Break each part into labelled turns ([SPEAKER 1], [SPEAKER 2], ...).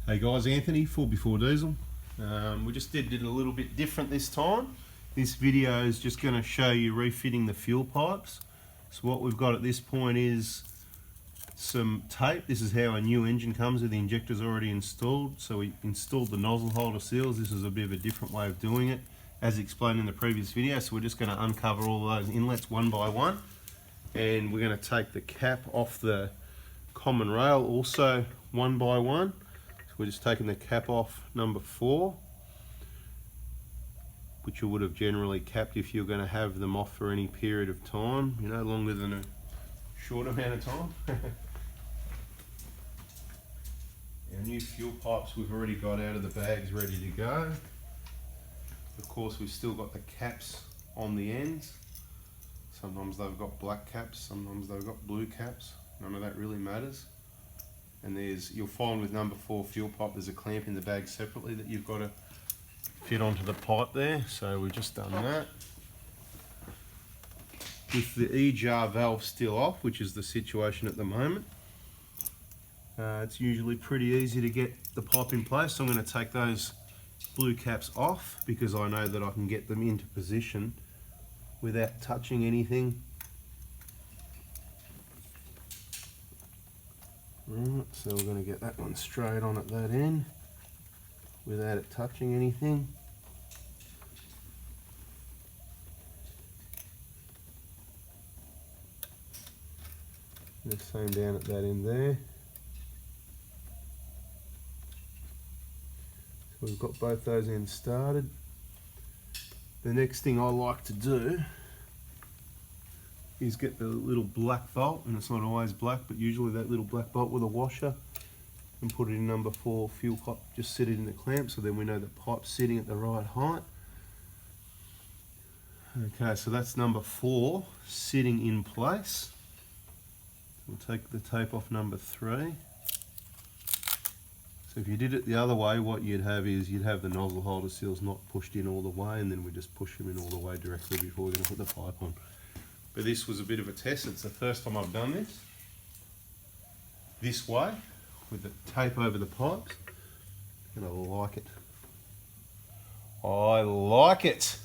[SPEAKER 1] Hey guys, Anthony, Full Before Diesel. We just did it a little bit different this time. This video is just going to show you refitting the fuel pipes. So what we've got at this point is some tape. This is how a new engine comes with the injectors already installed. So we installed the nozzle holder seals. This is a bit of a different way of doing it, as explained in the previous video. So we're just going to uncover all those inlets one by one, and we're going to take the cap off the common rail also one by one. We're just taking the cap off number 4, which you would have generally capped if you're going to have them off for any period of time, you know, longer than a short amount of time. Our new fuel pipes we've already got out of the bags ready to go. Of course, we've still got the caps on the ends. Sometimes they've got black caps, sometimes they've got blue caps. None of that really matters. And you'll find with number 4 fuel pipe, there's a clamp in the bag separately that you've got to fit onto the pipe there. So we've just done that. With the E-jar valve still off, which is the situation at the moment, it's usually pretty easy to get the pipe in place. So I'm going to take those blue caps off because I know that I can get them into position without touching anything. Right, so we're going to get that one straight on at that end without it touching anything. The same down at that end there. So we've got both those ends started. The next thing I like to do is get the little black bolt, and it's not always black, but usually that little black bolt with a washer, and put it in number 4 fuel pipe, just set it in the clamp so then we know the pipe's sitting at the right height. Okay, so that's number 4 sitting in place. We'll take the tape off number 3. So if you did it the other way, what you'd have is you'd have the nozzle holder seals not pushed in all the way, and then we just push them in all the way directly before we're going to put the pipe on. But this was a bit of a test. It's the first time I've done this way with the tape over the pipes, and I like it. I like it.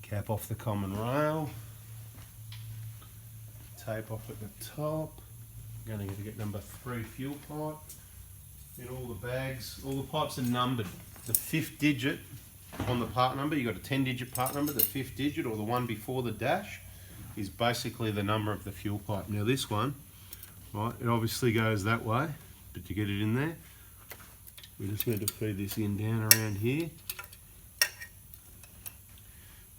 [SPEAKER 1] Cap off the common rail, tape off at the top. I'm going to get number 3 fuel pipe in all the bags. All the pipes are numbered. The 5th digit on the part number, you've got a 10-digit part number. The 5th digit, or the one before the dash, is basically the number of the fuel pipe. Now this one, right, it obviously goes that way, but to get it in there, we just need to feed this in down around here.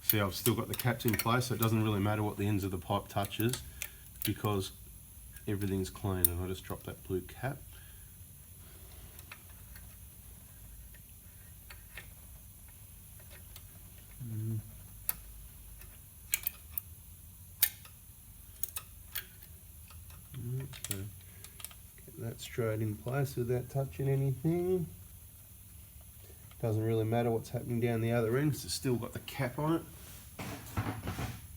[SPEAKER 1] See, I've still got the caps in place, so it doesn't really matter what the ends of the pipe touches because everything's clean. And I just dropped that blue cap. So get that straight in place without touching anything. Doesn't really matter what's happening down the other end because it's still got the cap on it.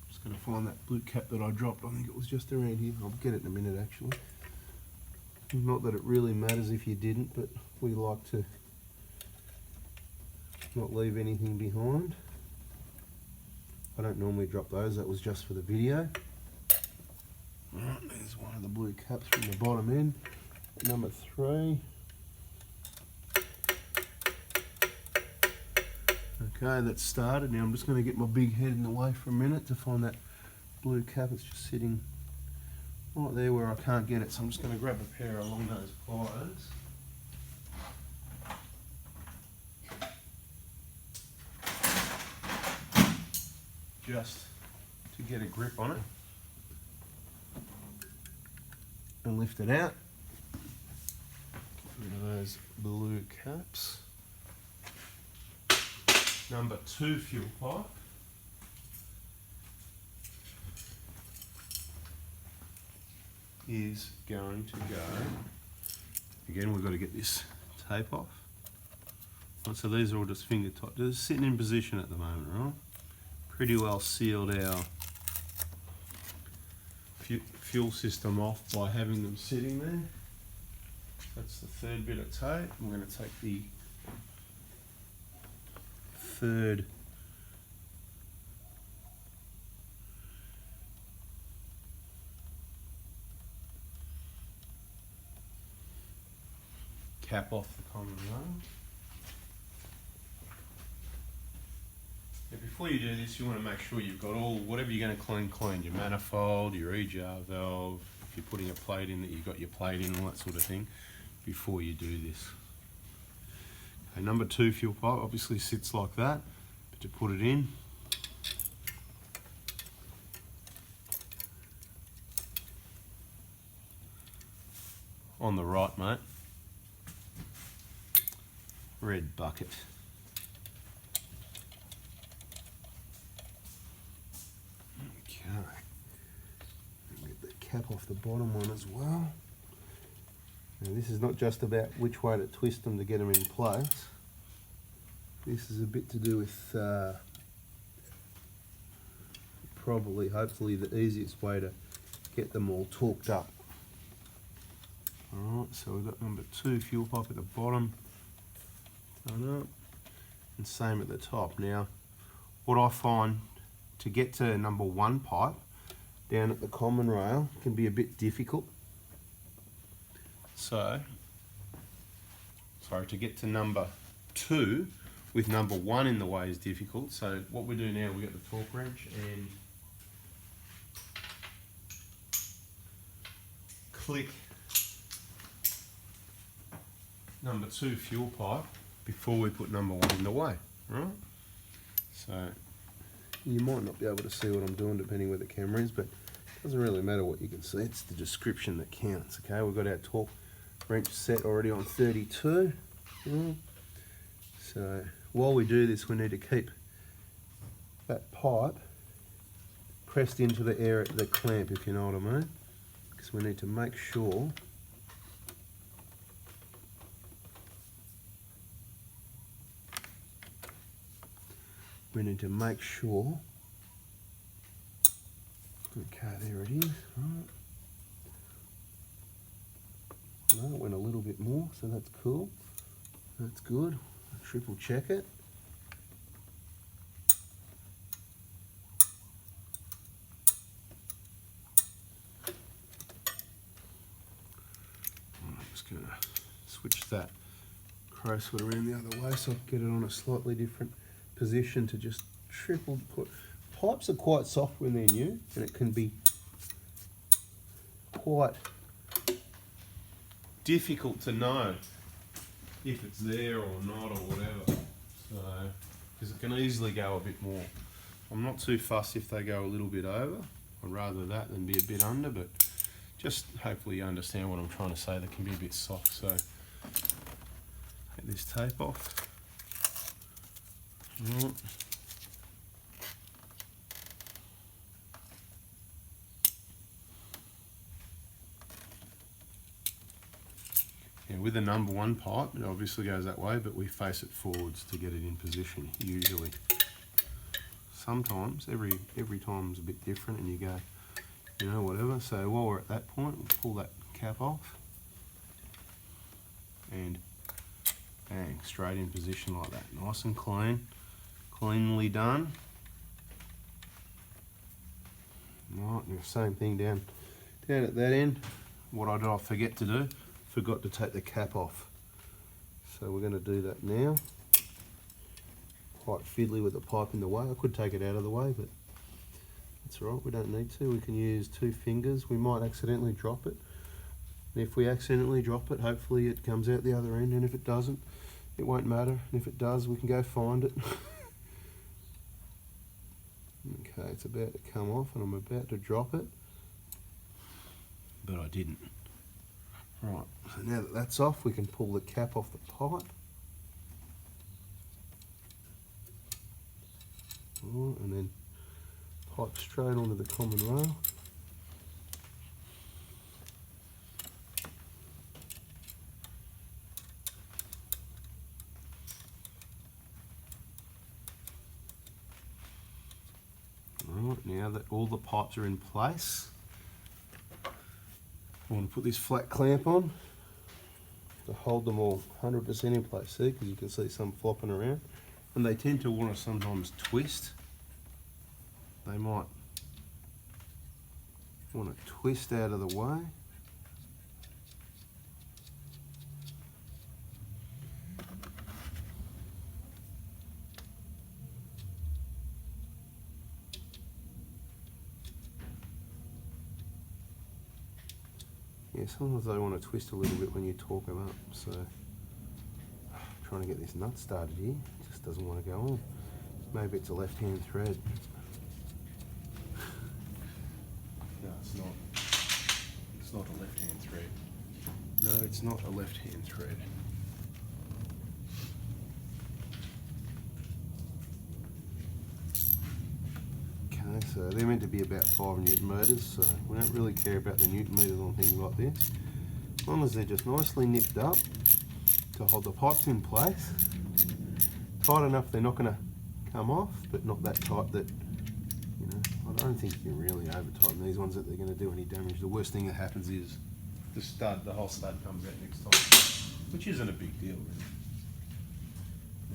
[SPEAKER 1] Just going to find that blue cap that I dropped. I think it was just around here. I'll get it in a minute actually. Not that it really matters if you didn't, but we like to not leave anything behind. I don't normally drop those, that was just for the video. Right, there's one of the blue caps from the bottom end. Number 3. Okay, that's started. Now I'm just going to get my big head in the way for a minute to find that blue cap. It's just sitting right there where I can't get it, so I'm just going to grab a pair of long nose pliers. Just to get a grip on it and lift it out. Get rid of those blue caps. Number 2 fuel pipe. Is going to go, again we've got to get this tape off. Right, so these are all just finger tight, just sitting in position at the moment, right? Pretty well sealed our fuel system off by having them sitting there. That's the third bit of tape. I'm going to take the third cap off the common rail. Now before you do this, you want to make sure you've got all, whatever you're going to clean, your manifold, your EGR valve, if you're putting a plate in, that you've got your plate in, all that sort of thing, before you do this. Okay, number 2 fuel pipe obviously sits like that, but to put it in, on the right, mate, red bucket. Okay, get the cap off the bottom one as well. Now this is not just about which way to twist them to get them in place. This is a bit to do with probably, hopefully, the easiest way to get them all torqued up. Alright, so we've got number 2 fuel pipe at the bottom, done up, and same at the top. Now, what I find, to get to number 1 pipe down at the common rail can be a bit difficult. So, sorry, to get to number 2 with number 1 in the way is difficult. So what we do now, we get the torque wrench and click number 2 fuel pipe before we put number 1 in the way, right? So you might not be able to see what I'm doing depending where the camera is, but it doesn't really matter what you can see, it's the description that counts. Okay, we've got our torque wrench set already on 32. So while we do this, we need to keep that pipe pressed into the air at the clamp, if you know what I mean, because we need to make sure okay, there it is. Right. No, it went a little bit more, so that's cool. That's good. Triple check it. I'm just going to switch that crowsfoot around the other way so I can get it on a slightly different position to just triple put. Pipes are quite soft when they're new, and it can be quite difficult to know if it's there or not or whatever. So, because it can easily go a bit more. I'm not too fussed if they go a little bit over. I'd rather that than be a bit under, but just hopefully you understand what I'm trying to say. They can be a bit soft. So, take this tape off. Right. With the number 1 pipe, it obviously goes that way, but we face it forwards to get it in position, usually. Sometimes, every time's a bit different and you go, you know, whatever. So while we're at that point, we'll pull that cap off and bang, straight in position like that. Nice and clean, cleanly done. Right, and the same thing down at that end. What did I forget to do? Forgot to take the cap off. So we're going to do that now. Quite fiddly with the pipe in the way. I could take it out of the way, but that's all right, we don't need to. We can use 2 fingers. We might accidentally drop it. And if we accidentally drop it, hopefully it comes out the other end, and if it doesn't, it won't matter. And if it does, we can go find it. Okay, it's about to come off and I'm about to drop it, but I didn't. Right, so now that that's off, we can pull the cap off the pipe. Right, and then pipe straight onto the common rail. Right, now that all the pipes are in place, I want to put this flat clamp on to hold them all 100% in place. See, because you can see some flopping around, and they tend to want to sometimes twist. They might want to twist out of the way. Yeah, sometimes they want to twist a little bit when you torque them up, so trying to get this nut started here, it just doesn't want to go on. Maybe it's a left-hand thread. No, it's not. It's not a left-hand thread. No, it's not a left-hand thread. Okay, so they're meant to be about 5 Newton meters, so we don't really care about the Newton meters on things like this. As long as they're just nicely nipped up to hold the pipes in place. Tight enough they're not going to come off, but not that tight that, you know, I don't think you can really over tighten these ones that they're going to do any damage. The worst thing that happens is the whole stud comes out next time, which isn't a big deal really.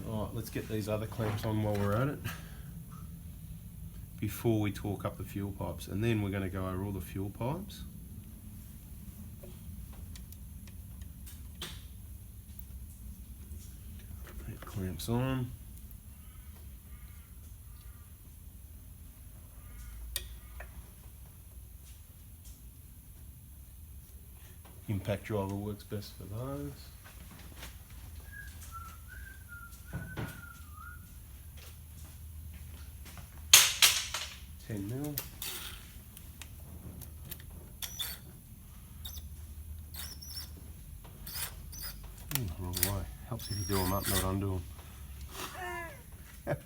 [SPEAKER 1] Alright, let's get these other clamps on while we're at it, before we torque up the fuel pipes, and then we're going to go over all the fuel pipes. That clamps on. Impact driver works best for those. $10 mil. Wrong way. Helps if you do them up, not undo them.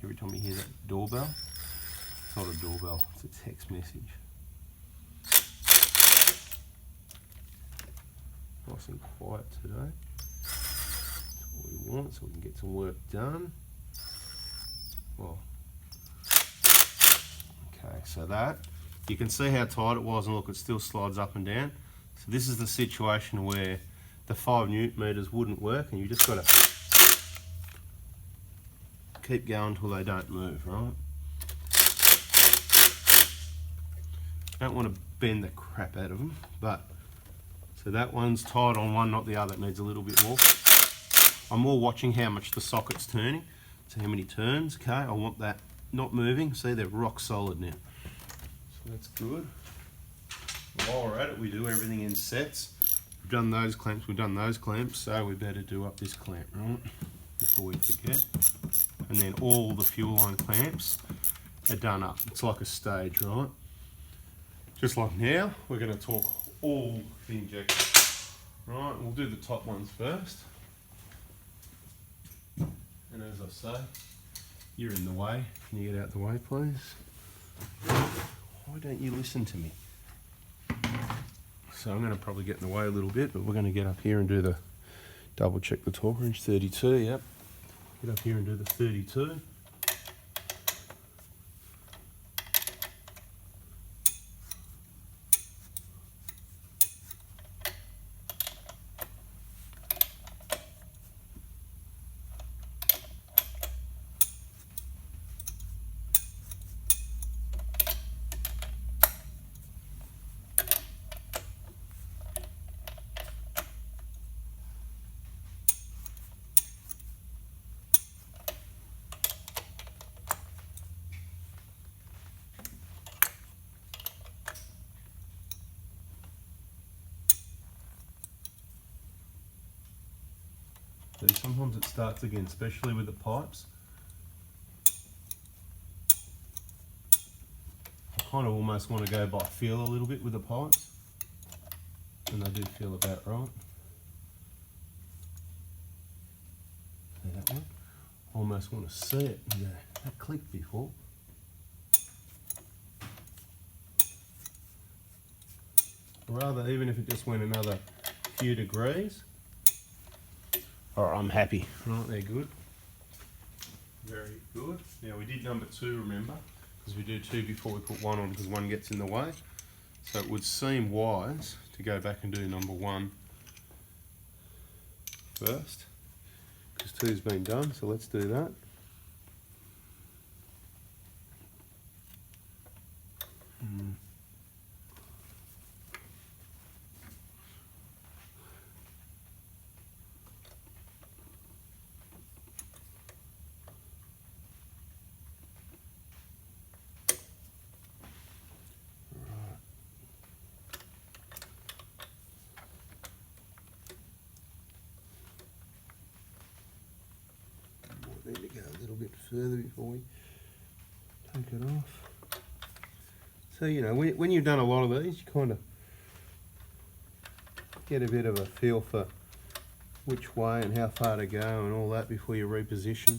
[SPEAKER 1] Every time you hear that doorbell, it's not a doorbell, it's a text message. Nice and quiet today. That's what we want, so we can get some work done. Well, okay, so that, you can see how tight it was, and look, it still slides up and down. So this is the situation where the 5 Newton meters wouldn't work, and you just got to keep going until they don't move, right? Don't want to bend the crap out of them, but so that one's tight on one, not the other. It needs a little bit more. I'm more watching how much the socket's turning, so how many turns. Okay, I want that not moving. See, they're rock solid now, so that's good. While we're at it, we do everything in sets. We've done those clamps, we've done those clamps, so we better do up this clamp, right, before we forget. And then all the fuel line clamps are done up. It's like a stage, right? Just like now, we're going to torque all the injectors. Right, we'll do the top ones first. And as I say, you're in the way. Can you get out the way, please? Why don't you listen to me? So I'm going to probably get in the way a little bit, but we're going to get up here and do the double check the torque wrench. 32, yep. Get up here and do the 32. Sometimes it starts again, especially with the pipes. I kind of almost want to go by feel a little bit with the pipes, and they do feel about right. See that one? Almost want to see it. Yeah, that clicked before. Rather, even if it just went another few degrees. Alright, I'm happy. Right, they're good. Very good. Now we did number 2, remember, because we do 2 before we put 1 on, because 1 gets in the way. So it would seem wise to go back and do number 1 first, because 2's been done, so let's do that. Need to go a little bit further before we take it off. So, you know, when you've done a lot of these, you kind of get a bit of a feel for which way and how far to go and all that before you reposition.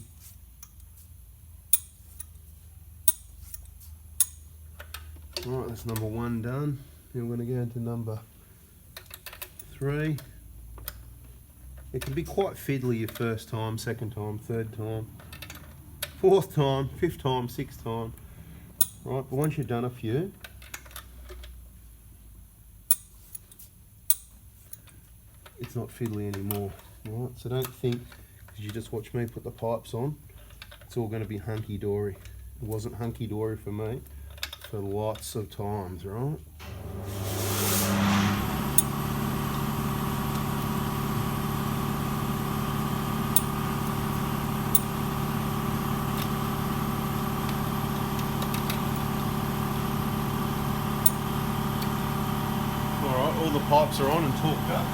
[SPEAKER 1] Alright, that's number 1 done. Now we're going to go into number 3. It can be quite fiddly your first time, second time, third time, fourth time, fifth time, sixth time. Right, but once you've done a few, it's not fiddly anymore. Right, so don't think, because you just watch me put the pipes on, it's all going to be hunky-dory. It wasn't hunky-dory for me for lots of times, right? Alright, all the pipes are on and torqued up.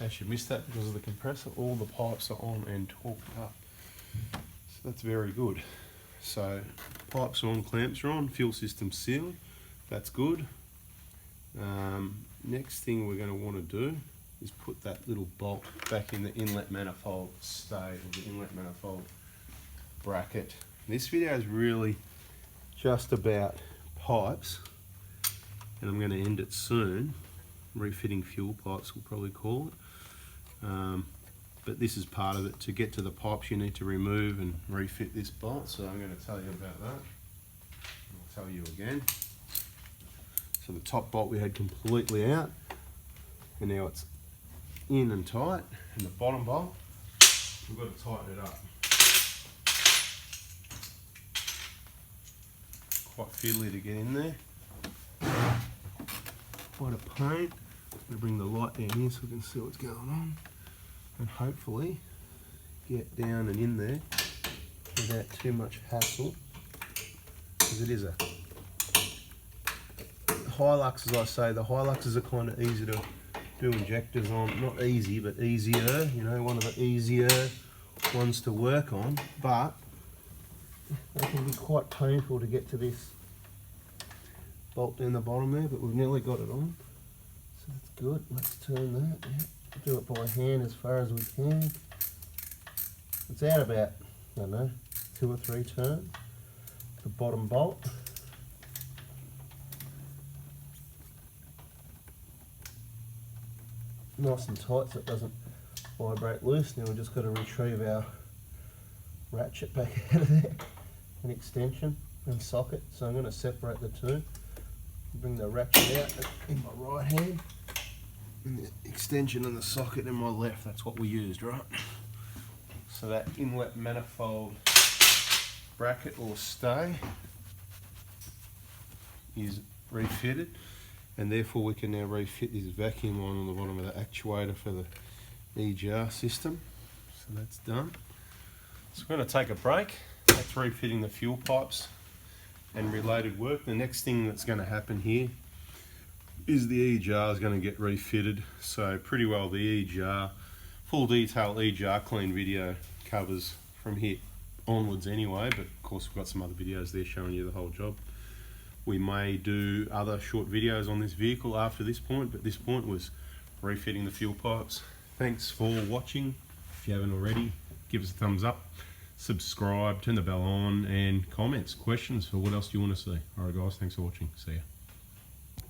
[SPEAKER 1] Actually missed that because of the compressor. All the pipes are on and torqued up. So that's very good. So pipes are on, clamps are on, fuel system sealed. That's good. Next thing we're going to want to do is put that little bolt back in the inlet manifold stay, or the inlet manifold bracket. This video is really just about pipes, and I'm going to end it soon. Refitting fuel pipes, we'll probably call it. But this is part of it. To get to the pipes, you need to remove and refit this bolt, so I'm going to tell you about that. I'll tell you again. So the top bolt we had completely out, and now it's in and tight, and the bottom bolt, we've got to tighten it up. Quite fiddly to get in there. Quite a pain. I'm going to bring the light down here so we can see what's going on, and hopefully get down and in there without too much hassle, because it is a Hilux, as I say. The Hiluxes are kind of easy to do injectors on. Not easy, but easier, you know, one of the easier ones to work on, but they can be quite painful to get to this bolt down the bottom there, but we've nearly got it on, so that's good. Let's turn that. Yeah. Do it by hand as far as we can. It's out about, I don't know, 2 or 3 turns. The bottom bolt. Nice and tight so it doesn't vibrate loose. Now we've just got to retrieve our ratchet back out of there, an extension and socket. So I'm going to separate the two, bring the ratchet out in my right hand and the extension and the socket in my left. That's what we used, right? So that inlet manifold bracket or stay is refitted, and therefore we can now refit this vacuum line on the bottom of the actuator for the EGR system. So that's done. So we're going to take a break. That's refitting the fuel pipes and related work. The next thing that's going to happen here is the EGR is going to get refitted. So pretty well the EGR, full detail EGR clean video covers from here onwards anyway, but of course we've got some other videos there showing you the whole job. We may do other short videos on this vehicle after this point, but this point was refitting the fuel pipes. Thanks for watching. If you haven't already, give us a thumbs up, subscribe, turn the bell on, and comments, questions for what else do you want to see. Alright guys, thanks for watching. See ya.